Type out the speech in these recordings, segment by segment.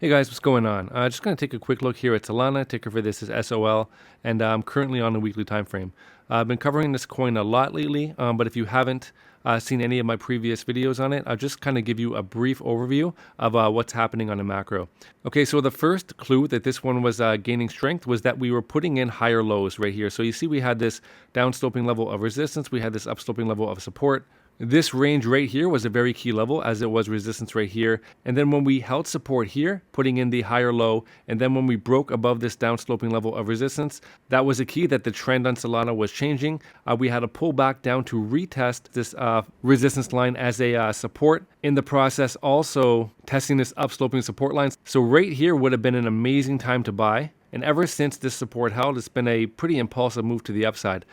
Hey guys, what's going on? Just going to take a quick look here at Solana. Ticker for this is SOL, and I'm currently on a weekly time frame. I've been covering this coin a lot lately, but if you haven't seen any of my previous videos on it, I'll just kind of give you a brief overview of what's happening on the macro. Okay, so the first clue that this one was gaining strength was that we were putting in higher lows right here. So you see we had this downsloping level of resistance, we had this upsloping level of support. This range right here was a very key level, as it was resistance right here. And then when we held support here, putting in the higher low, and then when we broke above this downsloping level of resistance, that was a key that the trend on Solana was changing. We had a pullback down to retest this resistance line as a support. In the process, also testing this upsloping support line. So right here would have been an amazing time to buy. And ever since this support held, it's been a pretty impulsive move to the upside.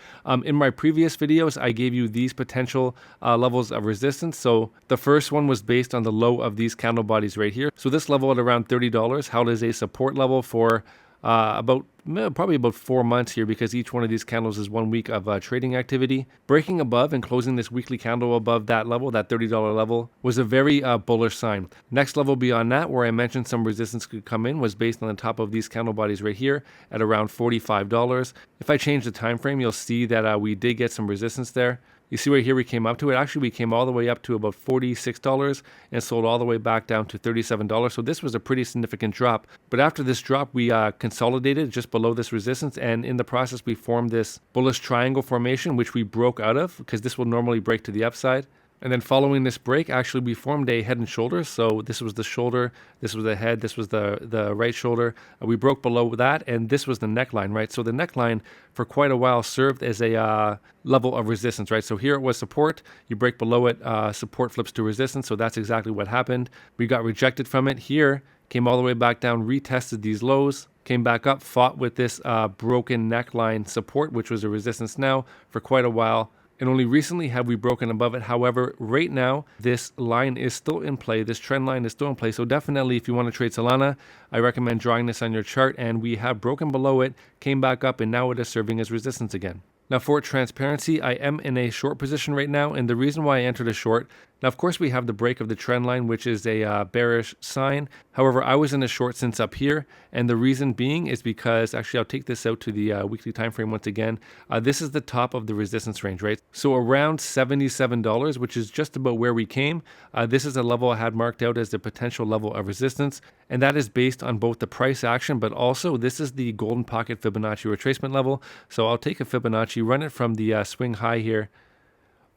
In my previous videos, I gave you these potential levels of resistance. So the first one was based on the low of these candle bodies right here. So this level at around $30 held as a support level for probably about 4 months here, because each one of these candles is 1 week of trading activity. Breaking above and closing this weekly candle above that level, that $30 level, was a very bullish sign. Next level beyond that, where I mentioned some resistance could come in, was based on the top of these candle bodies right here at around $45. If I change the time frame, you'll see that we did get some resistance there. You see right here we came up to it. Actually, we came all the way up to about $46 and sold all the way back down to $37. So this was a pretty significant drop. But after this drop, we consolidated just below this resistance. And in the process, we formed this bullish triangle formation, which we broke out of, because this will normally break to the upside. And then following this break, actually, we formed a head and shoulders. So this was the shoulder, this was the head, this was the right shoulder. We broke below that, and this was the neckline, right? So the neckline for quite a while served as a level of resistance, right? So here it was support. You break below it, support flips to resistance. So that's exactly what happened. We got rejected from it here, came all the way back down, retested these lows, came back up, fought with this broken neckline support, which was a resistance now for quite a while. And only recently have we broken above it. However, right now, this line is still in play. This trend line is still in play. So definitely, if you want to trade Solana, I recommend drawing this on your chart. And we have broken below it, came back up, and now it is serving as resistance again. Now, for transparency, I am in a short position right now. And the reason why I entered a short, now, of course, we have the break of the trend line, which is a bearish sign. However, I was in a short since up here. And the reason being is because, actually, I'll take this out to the weekly time frame once again. This is the top of the resistance range, right? So around $77, which is just about where we came. This is a level I had marked out as the potential level of resistance. And that is based on both the price action, but also this is the golden pocket Fibonacci retracement level. So I'll take a Fibonacci, run it from the swing high here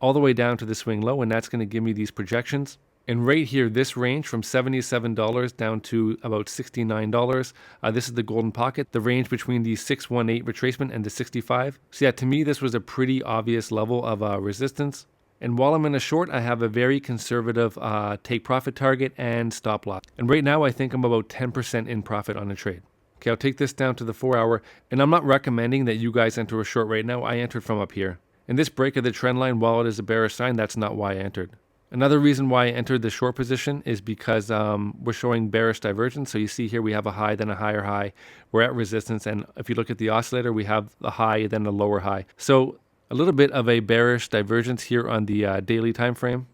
all the way down to the swing low, and that's going to give me these projections. And right here, this range from $77 down to about $69, this is the golden pocket, the range between the 618 retracement and the 65. So yeah, to me, this was a pretty obvious level of resistance. And while I'm in a short, I have a very conservative take profit target and stop loss. And right now, I think I'm about 10% in profit on a trade. Okay, I'll take this down to the 4 hour, and I'm not recommending that you guys enter a short right now. I entered from up here. And this break of the trend line, while it is a bearish sign, that's not why I entered. Another reason why I entered the short position is because we're showing bearish divergence. So you see here we have a high, then a higher high. We're at resistance. And if you look at the oscillator, we have a high, then a lower high. So a little bit of a bearish divergence here on the daily time frame.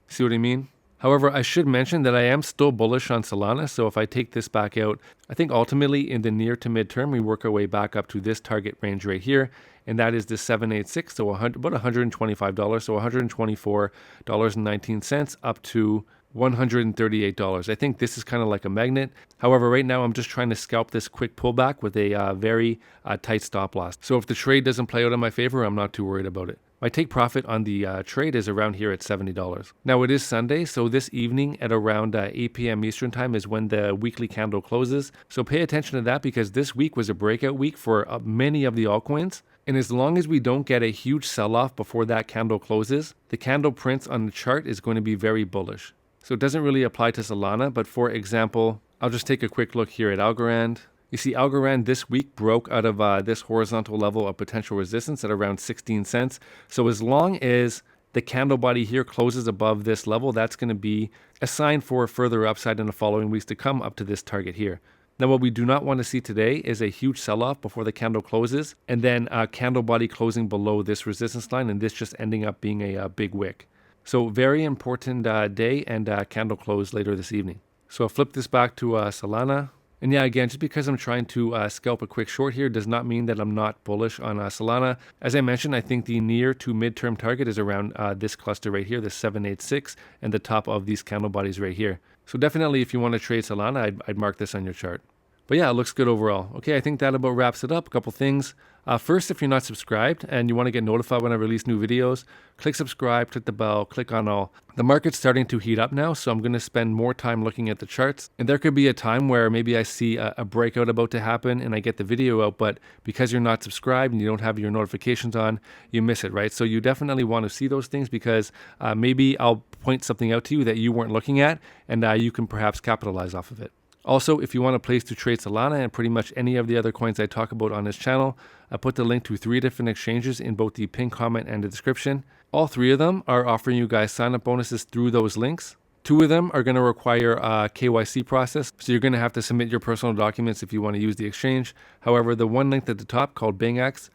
See what I mean? However, I should mention that I am still bullish on Solana. So if I take this back out, I think ultimately in the near to midterm, we work our way back up to this target range right here. And that is the 786, so about $125, so $124.19 up to $138. I think this is kind of like a magnet. However, right now I'm just trying to scalp this quick pullback with a very tight stop loss. So if the trade doesn't play out in my favor, I'm not too worried about it. My take profit on the trade is around here at $70. Now it is Sunday, so this evening at around 8 p.m. Eastern time is when the weekly candle closes. So pay attention to that, because this week was a breakout week for many of the altcoins. And as long as we don't get a huge sell-off before that candle closes, the candle prints on the chart is going to be very bullish. So it doesn't really apply to Solana, but for example, I'll just take a quick look here at Algorand. You see Algorand this week broke out of this horizontal level of potential resistance at around 16 cents. So as long as the candle body here closes above this level, that's going to be a sign for further upside in the following weeks to come up to this target here. Now, what we do not want to see today is a huge sell-off before the candle closes, and then a candle body closing below this resistance line, and this just ending up being a big wick. So very important day and candle close later this evening. So I'll flip this back to Solana. And yeah, again, just because I'm trying to scalp a quick short here does not mean that I'm not bullish on Solana. As I mentioned, I think the near to midterm target is around this cluster right here, the 786, and the top of these candle bodies right here. So definitely, if you want to trade Solana, I'd mark this on your chart. But yeah, it looks good overall. Okay, I think that about wraps it up. A couple things. First, if you're not subscribed and you want to get notified when I release new videos, click subscribe, click the bell, click on all. The market's starting to heat up now, so I'm going to spend more time looking at the charts. And there could be a time where maybe I see a breakout about to happen and I get the video out, but because you're not subscribed and you don't have your notifications on, you miss it, right? So you definitely want to see those things because maybe I'll point something out to you that you weren't looking at, and you can perhaps capitalize off of it. Also, if you want a place to trade Solana and pretty much any of the other coins I talk about on this channel, I put the link to 3 different exchanges in both the pinned comment and the description. All 3 of them are offering you guys sign-up bonuses through those links. 2 of them are going to require a KYC process, so you're going to have to submit your personal documents if you want to use the exchange. However, the one linked at the top called BingX,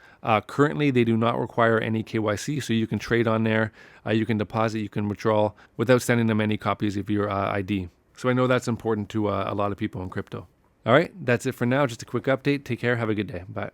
currently they do not require any KYC, so you can trade on there, you can deposit, you can withdraw without sending them any copies of your ID. So I know that's important to a lot of people in crypto. All right, that's it for now. Just a quick update. Take care. Have a good day. Bye.